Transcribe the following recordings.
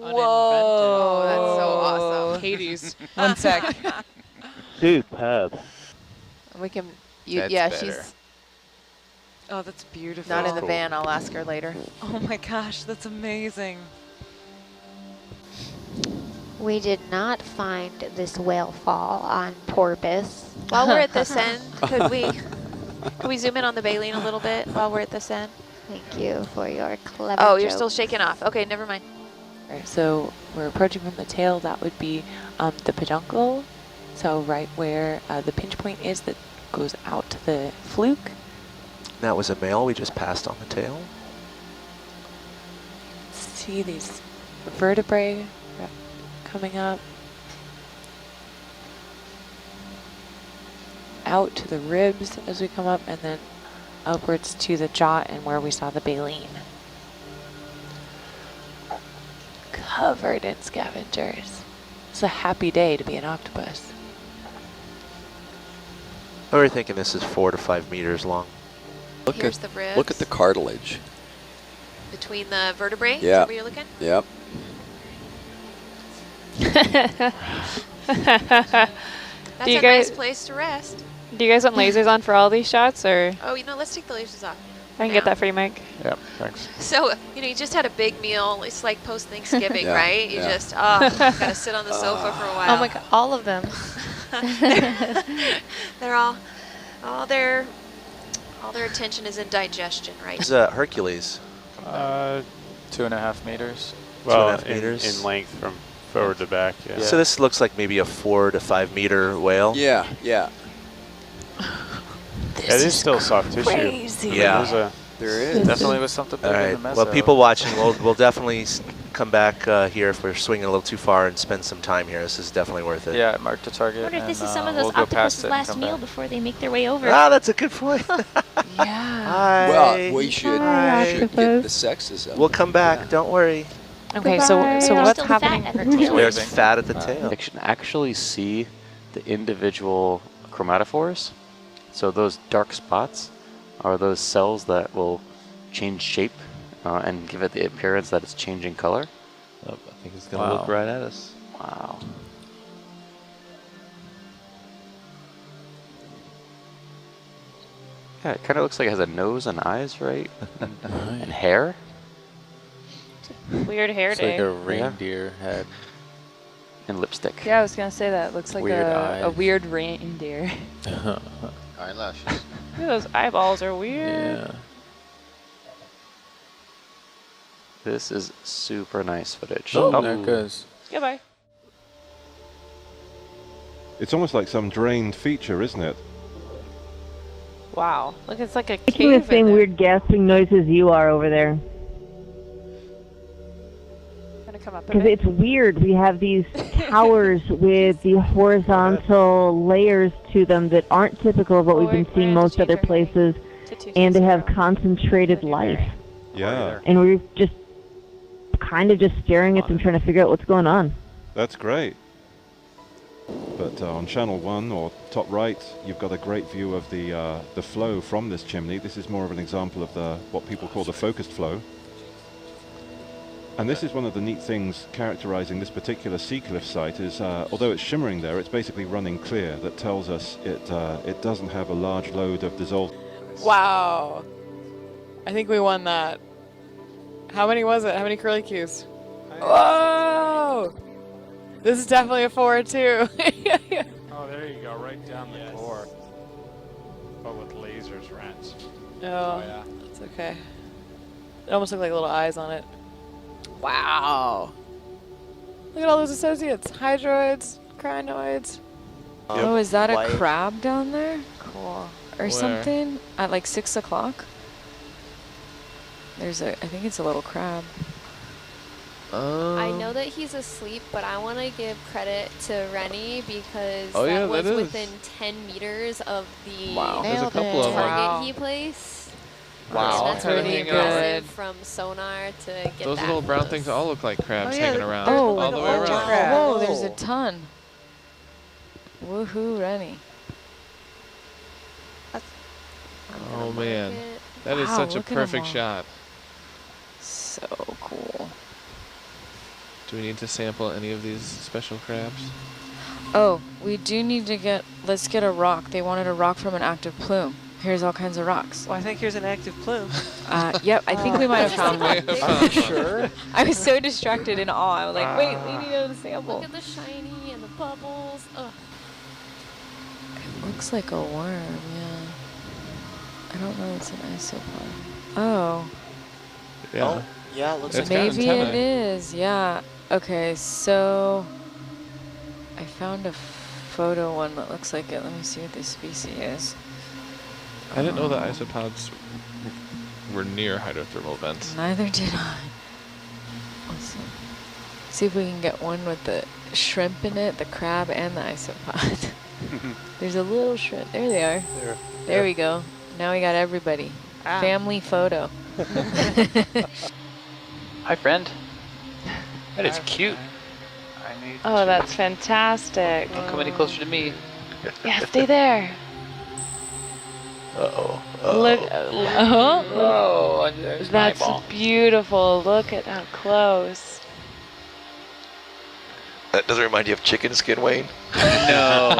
Whoa, that's so awesome. Hades, one sec. Superb. We can, That's yeah, better. she's Oh, that's beautiful. not in the cool. van. I'll ask her later. Oh my gosh, that's amazing. We did not find this whale fall on porpoise. While we're at this end, could we zoom in on the baleen a little bit while we're at this end? Thank you for your clever Oh, you're joke. still shaking off. Okay, never mind. So we're approaching from the tail. That would be the peduncle. So right where the pinch point is that goes out to the fluke. That was a male we just passed on the tail. See these vertebrae coming up. Out to the ribs as we come up, and then upwards to the jaw and where we saw the baleen. Covered in scavengers. It's a happy day to be an octopus. We were thinking this is 4 to 5 meters long. Here's the ribs. Look at the cartilage. Between the vertebrae? Is Yeah. that where you're looking? Yep. That's you a guys- nice place to rest. Do you guys want lasers on for all these shots, or Oh, let's take the lasers off. I can get that for you, Mike? Yep, thanks. So, you just had a big meal. It's like post-Thanksgiving, Yeah, right? You yeah. just, gotta sit on the sofa for a while. Oh my god, all of them. They're all their attention is in digestion, right? This is Hercules. 2.5 meters. Well, 2.5 meters. in length from forward to back, yeah. So this looks like maybe a 4 to 5 meter whale. Yeah, yeah. Yeah, it is still soft tissue. Crazy. Yeah. There's a, There is. Definitely was something big All in right. the meso. Well, people watching, we'll definitely come back here if we're swinging a little too far and spend some time here. This is definitely worth it. Yeah, mark the target. I wonder if this and, is some of we'll those go past octopus' it and last come meal back. before they make their way over. Ah, that's a good point. Yeah. Hi. Well, we should Hi. get the sexes up. We'll come back. Yeah. Don't worry. Okay, so There's what's still the fat happening? at the tail. There's fat at the tail. I can actually see the individual chromatophores. So those dark spots are those cells that will change shape and give it the appearance that it's changing color. Oh, I think it's going to look right at us. Wow. Yeah, it kind of looks like it has a nose and eyes, right? And hair. Weird hair It's day. like a reindeer head. And lipstick. Yeah, I was gonna say that. Looks like Weird a eyes. weird reindeer. Eyelashes. Look at those eyeballs are weird. Yeah. This is super nice footage. Oh, there it goes. Goodbye. It's almost like some drained feature, isn't it? Wow. Look, it's like a Making cave the same in there. weird gasping noises you are over there. Gonna come up a Because bit. it's weird. We have these towers with the horizontal layers to them that aren't typical of what we've been seeing most other places, and they have concentrated life. Yeah. And we're just kind of just staring at them, trying to figure out what's going on. That's great. But on channel 1 or top right, you've got a great view of the flow from this chimney. This is more of an example of what people call the focused flow. And this is one of the neat things characterizing this particular sea cliff site is, although it's shimmering there, it's basically running clear. That tells us it doesn't have a large load of dissolved. Wow. I think we won that. How many was it? How many curly cues? Whoa! This is definitely a 4 too. Oh, there you go, right down the core. But with lasers, rats. Oh, yeah. That's okay. It almost looked like little eyes on it. Wow. Look at all those associates. Hydroids, crinoids. Oh, is that a White. crab down there? Cool. Or something? At like 6 o'clock? I think it's a little crab. I know that he's asleep, but I want to give credit to Rennie because Oh, yeah, that was that is. within 10 meters of the There's a couple of them. target he placed. Wow. And that's Pretty really good. impressive from sonar to get Those that little brown close. things all look like crabs hanging around. Oh, all the way oh, around. whoa, there's a ton. Woohoo, Rennie. Oh man, that is Wow, such a look at 'em perfect all. shot. So cool. Do we need to sample any of these special crabs? Oh, we do need to get, let's get a rock. They wanted a rock from an active plume. Here's all kinds of rocks. Well, I think here's an active plume. Yep, I think we might have found one. Are you sure? I was so distracted in awe. I was like, wait, we need to sample. Look at the shiny and the bubbles. Ugh. It looks like a worm, yeah. I don't know it's an isopod. Oh. Yeah. Oh, yeah, it looks like Maybe it is, yeah. Okay, so I found a photo one that looks like it. Let me see what this species is. I didn't know that isopods were near hydrothermal vents. Neither did I. Let's see if we can get one with the shrimp in it, the crab, and the isopod. There's a little shrimp. There they are. There we go. Now we got everybody. Family photo. Hi, friend. That is cute. Oh, that's fantastic. Don't come any closer to me. Yeah, stay there. Uh-oh. Look. Oh, there's my That's eyeball. beautiful. Look at how close. That doesn't remind you of chicken skin, Wayne? No.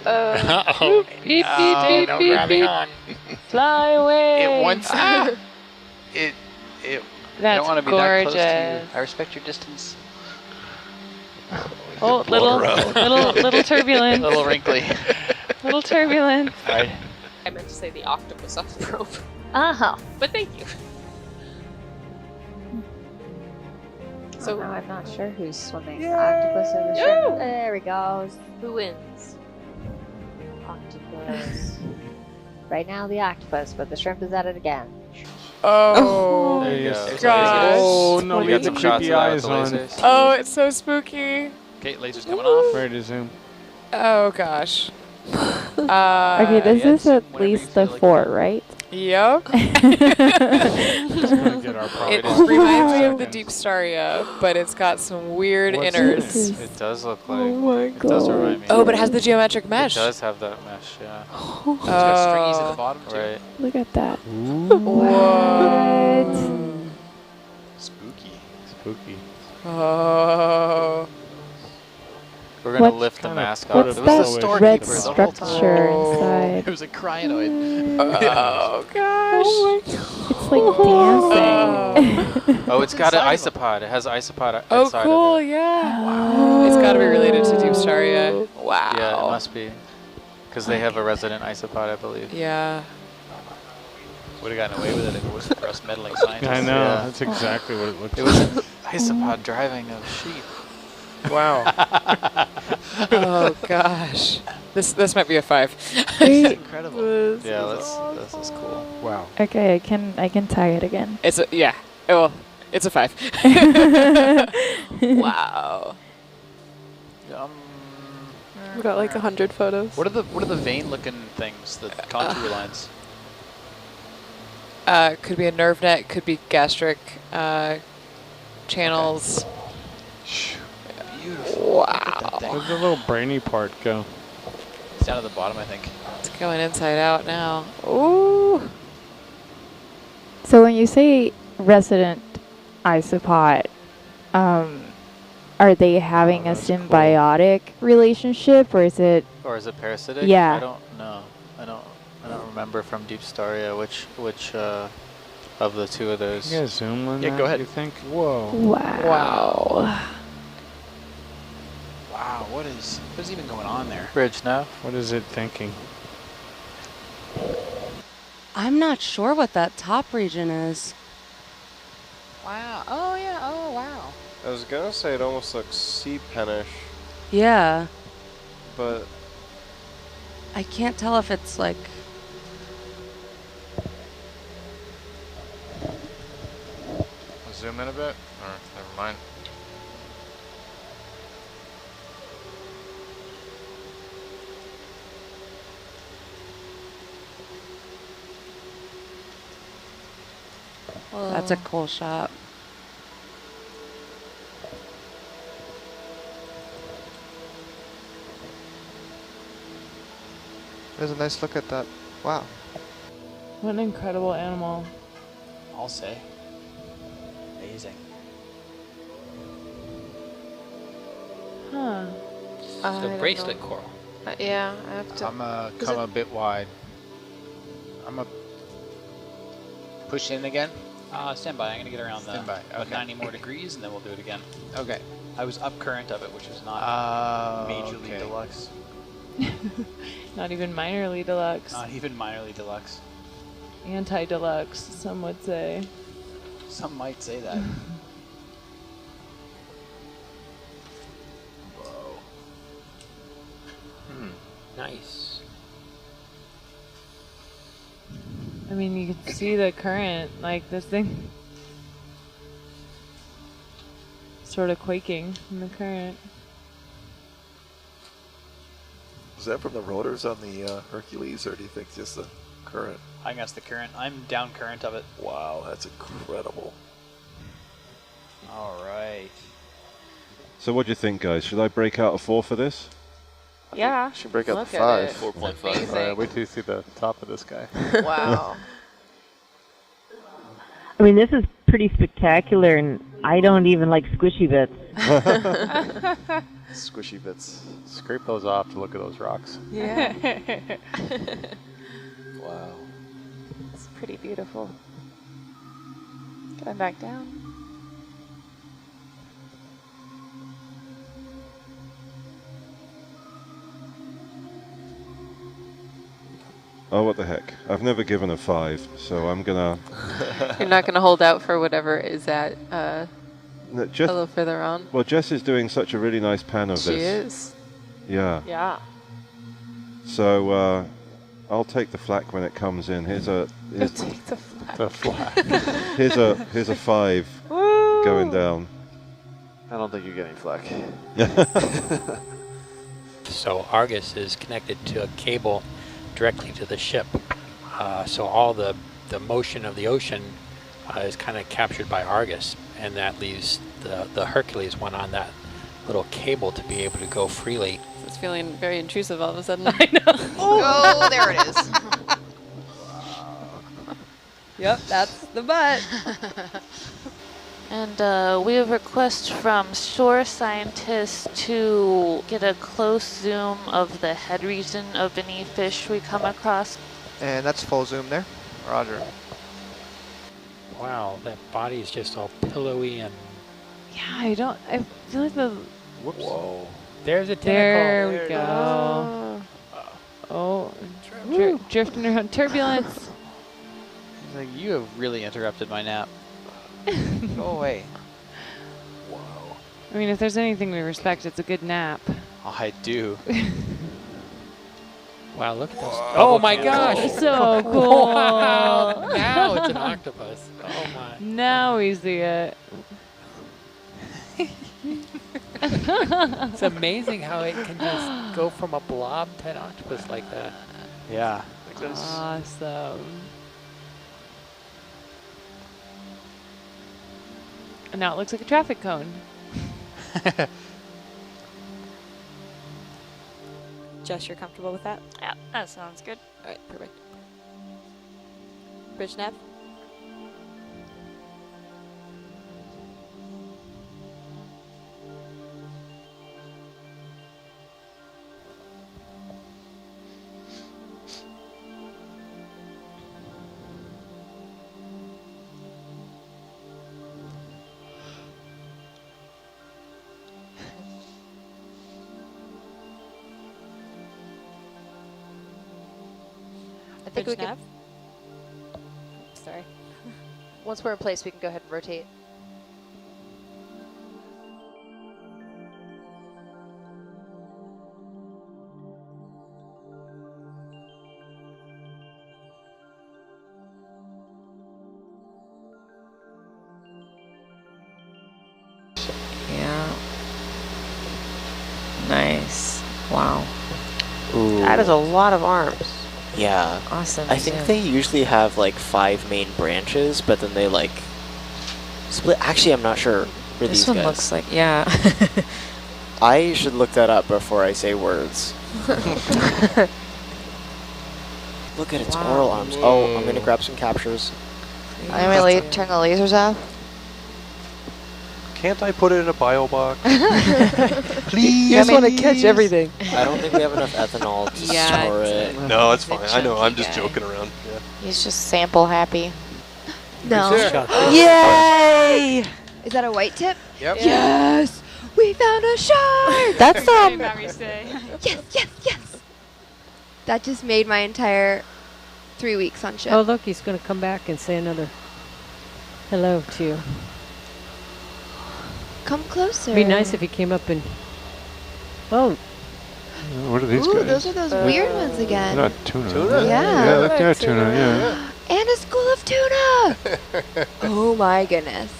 Uh-oh. Beep, beep, beep, no beep, grabbing beep. on. Fly away. It wants that. I That's don't want to be that close to gorgeous. you. I respect your distance. Oh, little turbulence. A little wrinkly. Little turbulence. All right. I meant to say the octopus off the rope. Uh-huh. But thank you. So now I'm not sure who's swimming. The octopus or the shrimp. There we go. Who wins? Octopus. Right now the octopus, but the shrimp is at it again. Oh, There you go. gosh. Oh, no, You we got got the some shots creepy of that eyes with on. the lasers. Oh, it's so spooky. Okay, laser's coming off. Ready to zoom. Oh, gosh. Okay, this is at least the fort, right? Yep. Just gonna get our It property. reminds me of the Deep Staria, but it's got some weird What's innards. this? It does look like. Oh my It does god. remind me. Oh, but it has the geometric mesh. It does have that mesh, yeah. It's got stringies at the bottom too. Right. Look at that. What? Spooky. Spooky. Oh. We're gonna What lift the kind of mask put off. What's It that was the red storekeeper the whole time. structure inside? It was a cryonoid. Oh, gosh. It's like dancing. Oh, it's got an isopod. It has isopod Oh, inside cool, of it. yeah. Wow. It's got to be related to Deep Staria. Wow. Yeah, it must be. Because they have a resident isopod, I believe. Yeah. Would have gotten away with it if it wasn't for us meddling scientists. I know. Yeah. That's exactly what it looks It like. was an isopod driving a sheep. Wow. Oh, gosh. This might be a 5. Wait. Incredible. Yeah, this is cool. Wow. Okay, I can tag it again. It's a, yeah. Well, it's a 5. Wow. We've got like 100 photos. What are the vein-looking things? The contour lines. Could be a nerve net. Could be gastric channels. Beautiful. Wow. Where'd the little brainy part go? It's down at the bottom, I think. It's going inside out now. Ooh. So when you say resident isopod, are they having a symbiotic relationship, or is it? Or is it parasitic? Yeah. I don't know. I don't remember from Deep Staria which of the two of those. You guys zoom on Yeah, that, go ahead. You think? Whoa. Wow. Wow, what is even going on there? Bridge now. What is it thinking? I'm not sure what that top region is. Wow. Oh yeah. Oh wow. I was gonna say it almost looks sea penish, Yeah, but I can't tell if it's like. zoom in a bit. Or never mind. That's a cool shot. There's a nice look at that. Wow. What an incredible animal. I'll say. Amazing. Huh. I So bracelet don't know. coral. Yeah, I have to. I'm Is come it- a bit wide. I'm a push in again. Stand by. I'm gonna get around Stand the by, about okay. 90 more degrees, and then we'll do it again. Okay. I was up current of it, which is not majorly Okay. deluxe. Not even minorly deluxe. Not even minorly deluxe. Anti-deluxe, some would say. Some might say that. Nice. I mean, you can see the current, like this thing sort of quaking in the current. Is that from the rotors on the Hercules, or do you think just the current? I guess the current. I'm down current of it. Wow, that's incredible. All right. So what do you think, guys? Should I break out a 4 for this? Yeah. Should break out Look the at 5. it. 4.5. Amazing. Alright, wait till you see the top of this guy. Wow. I mean, this is pretty spectacular, and I don't even like squishy bits. Squishy bits. Scrape those off to look at those rocks. Yeah. Wow. It's pretty beautiful. Going back down. Oh, what the heck. I've never given a 5, so I'm gonna... You're not going to hold out for whatever is at No, a little further on? Well, Jess is doing such a really nice pan of She this. is. Yeah. Yeah. So, I'll take the flak when it comes in. Here's a... Here's, Take the flag. The flag. here's a 5 going down. I don't think you're getting flack. So Argus is connected to a cable directly to the ship. So all the motion of the ocean is kind of captured by Argus, and that leaves the Hercules one on that little cable to be able to go freely. It's feeling very intrusive all of a sudden. I know. Oh, there it is. Yep, that's the butt. And we have a request from shore scientists to get a close zoom of the head region of any fish we come across. And that's full zoom there. Roger. Wow, that body is just all pillowy and... Yeah, I feel like the... Whoops. Whoa. There's a tentacle. There we go. Oh, drifting around turbulence. Like, you have really interrupted my nap. Go away. Whoa. I mean, if there's anything we respect, it's a good nap. Oh, I do. Wow, look at those. Oh my gosh. So cool. Wow. Now it's an octopus. Oh my. Now we see it. It's amazing how it can just go from a blob to an octopus like that. Yeah. Awesome. And now it looks like a traffic cone. Jess, you're comfortable with that? Yeah, that sounds good. All right, perfect. Bridge nav? I think we can. Sorry. Once we're in place, we can go ahead and rotate. Yeah. Nice. Wow. Ooh. That is a lot of arms. Yeah. Awesome. I think they usually have like 5 main branches, but then they like split. Actually, I'm not sure for This these one guys. looks like, yeah. I should look that up before I say words. Look at its Wow. oral arms. Oh, I'm gonna grab some captures. Anyway, turn the lasers off. Can't I put it in a bio box? Please. You just want to catch everything. I don't think we have enough ethanol to store it. No, it's fine. I know. I'm just joking around. Yeah. He's just sample happy. No. Yay! Is that a white tip? Yep. Yes! We found a shark! That's Yes. That just made my entire 3 weeks on ship. Oh, look, he's going to come back and say another hello to you. Come closer. It'd be nice if he came up and... Oh. What are these Ooh, guys? those are those weird ones again. They're not tuna. Tuna? Yeah. Yeah, look, they're tuna, yeah. And a school of tuna! Oh my goodness.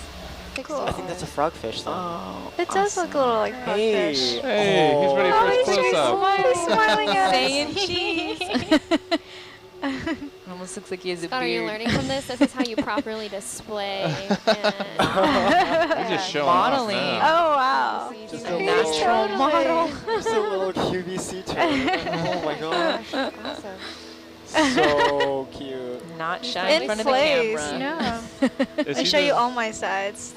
I think that's a frogfish, though. Oh, it does look a little like frogfish. Hey, he's ready for his close-up. He's smiling at Saying us. cheese. Almost looks like he has a Scott, are you beard. learning from this? This is how you properly display. He's just showing modeling. off now. Oh, wow. Just He's a little totally model. Just a little QVC turn. Oh my gosh. Awesome. So cute. Not shy in In front place, of the camera. no. I show you all my sides.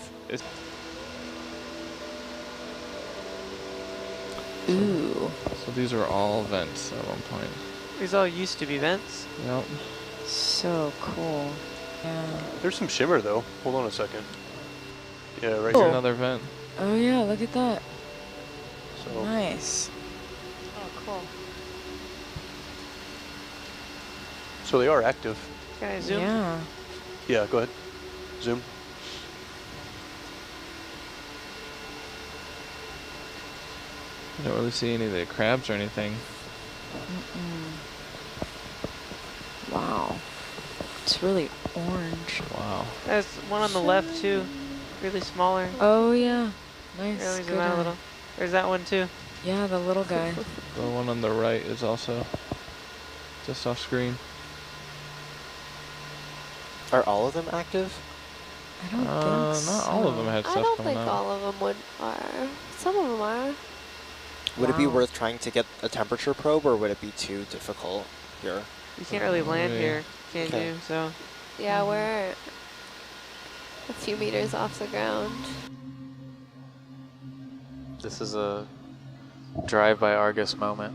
Ooh. So these are all vents at one point. These all used to be vents. Yep. So cool. Yeah. There's some shimmer though. Hold on a second. Yeah, right There's here. another vent. Oh yeah, look at that. So Nice. Oh, cool. So they are active. Can I zoom? Yeah. Yeah, go ahead. Zoom. I don't really see any of the crabs or anything. Wow. It's really orange. Wow. There's one on the left too. Really smaller. Oh yeah. Nice. Really Good zoom out a eye. little. There's that one too. Yeah, the little guy. The one on the right is also just off screen. Are all of them active? I don't think so. Not all of them had I stuff don't coming think out. all of them are. Some of them are. Would it be Wow. worth trying to get a temperature probe, or would it be too difficult here? You can't really land Really? here, can Okay. you? So Yeah, we're a few meters off the ground. This is a drive by Argus moment.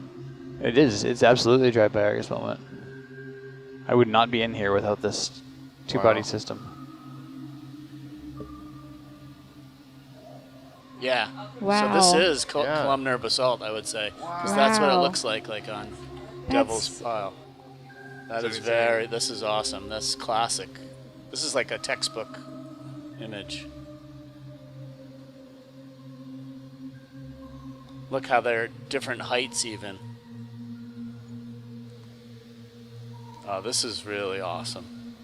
It is. It's absolutely a drive by Argus moment. I would not be in here without this two-body Wow. system. Yeah. Wow. So this is Yeah. columnar basalt, I would say, because that's what it Wow. looks like on Devil's That's- Pile. That So is it's very. This is awesome. That's classic. This is like a textbook image. Look how they're different heights even. Oh, this is really awesome.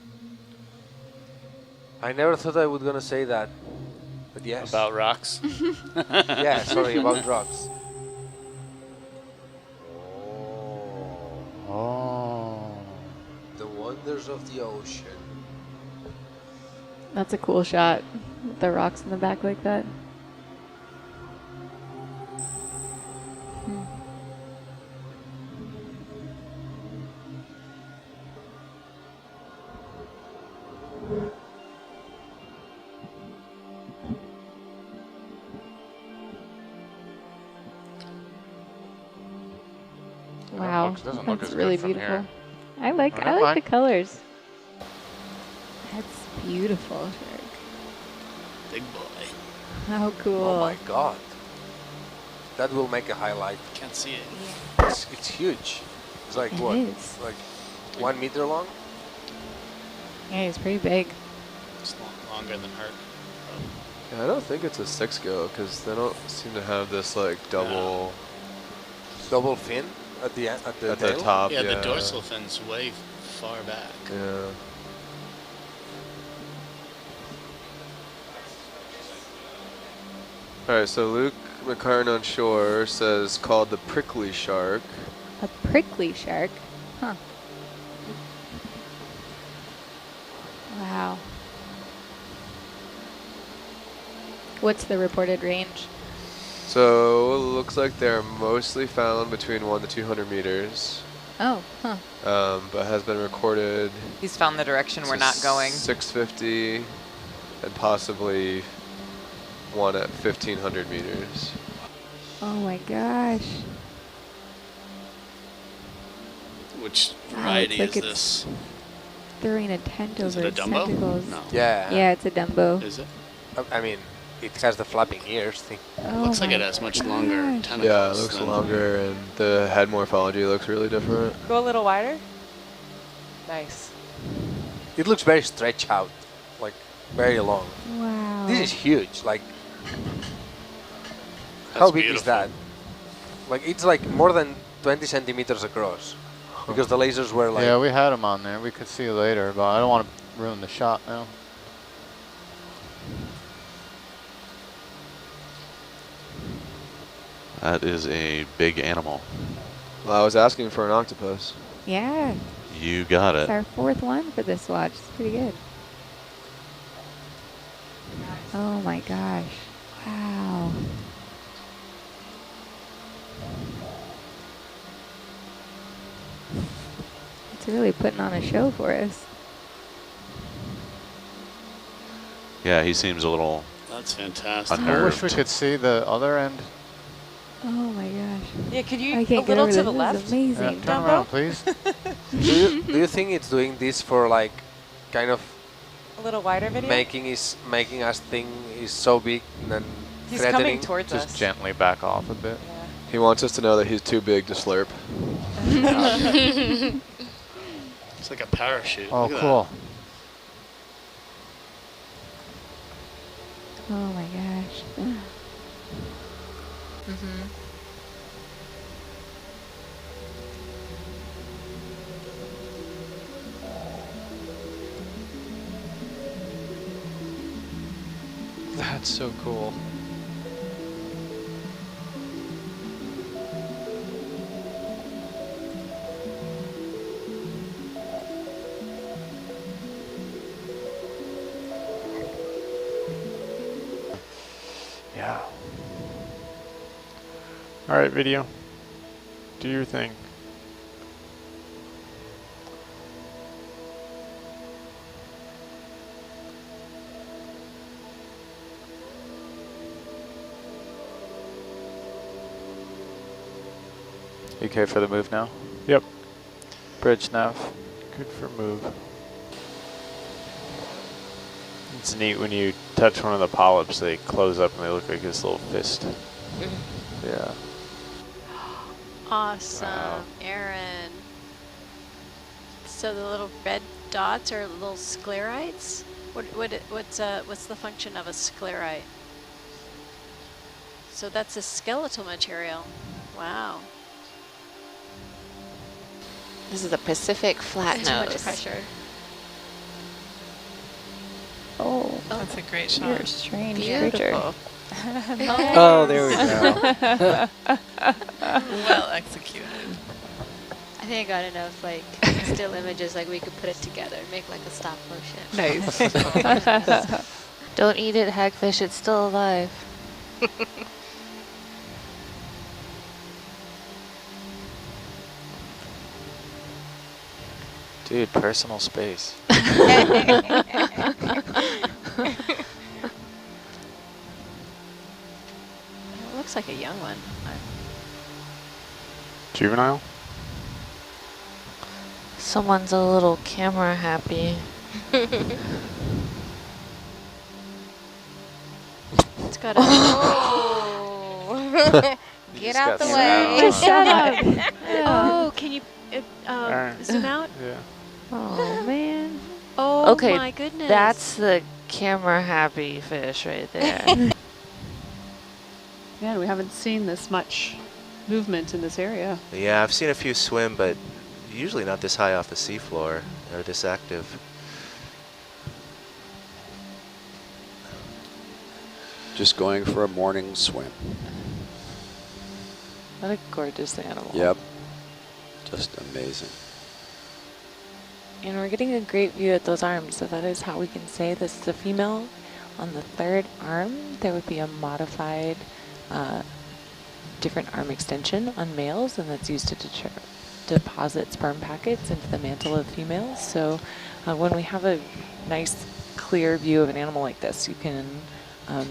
I never thought I was gonna say that, but yes. About rocks? Yeah, sorry, about rocks. Oh. The wonders of the ocean. That's a cool shot with the rocks in the back like that. Wow, doesn't look that's as really good from beautiful. here. I like Oh, never mind. the colors. That's beautiful, Shark. Big boy. How cool. Oh my god. That will make a highlight. Can't see it. It's huge. It's like It what? is. Like 1 meter long? Yeah, it's pretty big. It's longer than Herc. Yeah, I don't think it's a 6-go because they don't seem to have this like double Double fin at the end, at the at the tail? top. Yeah, the dorsal fin's way far back. Yeah. All right, so Luke McCartan on shore says called the prickly shark. A prickly shark. Huh. Wow. What's the reported range? So it looks like they're mostly found between 1 to 200 meters. Oh, huh. But has been recorded. He's found the direction we're not going. 650 and possibly one at 1,500 meters. Oh my gosh. Which Wow, variety it's like is it's this? throwing a tent Is over it a its Dumbo? tentacles. No. Yeah. Yeah, it's a Dumbo. Is it? I mean, it has the flapping ears thing. Oh Looks like my it has much longer gosh. tentacles. Yeah, it looks than- longer, and the head morphology looks really different. Go a little wider. Nice. It looks very stretched out, like very long. Wow. This is huge. Like, That's how big is beautiful. that? Like, it's like more than 20 centimeters across. Because the lasers were like. Yeah, we had him on there. We could see later, but I don't want to ruin the shot now. That is a big animal. Well, I was asking for an octopus. Yeah. You got It's it. our fourth one for this watch. It's pretty good. Oh my gosh. Wow. It's really putting on a show for us. Yeah, he seems a little That's fantastic. I wish we could see the other end. Oh my gosh. Yeah, could you I a can't get little over to this. the This left? is amazing. Turn around, please. do you think it's doing this for like, kind of A little wider video? making us think is so big and He's threatening? coming towards Just us. gently back off a bit. He wants us to know that he's too big to slurp. It's like a parachute. Oh, Look at cool. Oh my gosh. Mm-hmm. That's so cool. Yeah. All right, video. Do your thing. You okay for the move now? Yep. Bridge nav. Good for move. It's neat when you touch one of the polyps, they close up and they look like this little fist. Yeah. Awesome, Wow. Aaron. So the little red dots are little sclerites? What's the function of a sclerite? So that's a skeletal material. Wow. This is a Pacific flat Too much nose. pressure. Oh, That's a great you're a shot. strange Beautiful. creature. Oh, there we go. Well executed. I think I got enough like still images like we could put it together and make like a stop motion. Nice. Don't eat it, hagfish. It's still alive. Dude, personal space. It looks like a young one. Juvenile? Someone's a little camera happy. It's got a... Oh. Get out the way. Just shut up. Oh, can you zoom out? Yeah. Oh man. Oh Okay, my goodness. that's the camera happy fish right there. Yeah, we haven't seen this much movement in this area. Yeah, I've seen a few swim, but usually not this high off the seafloor or this active. Just going for a morning swim. What a gorgeous animal. Yep. Just amazing. And we're getting a great view at those arms, so that is how we can say this is a female. On the third arm, there would be a modified different arm extension on males, and that's used to deter deposit sperm packets into the mantle of females. So when we have a nice clear view of an animal like this, you can,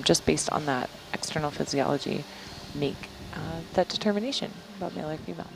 just based on that external physiology, make that determination about male or female.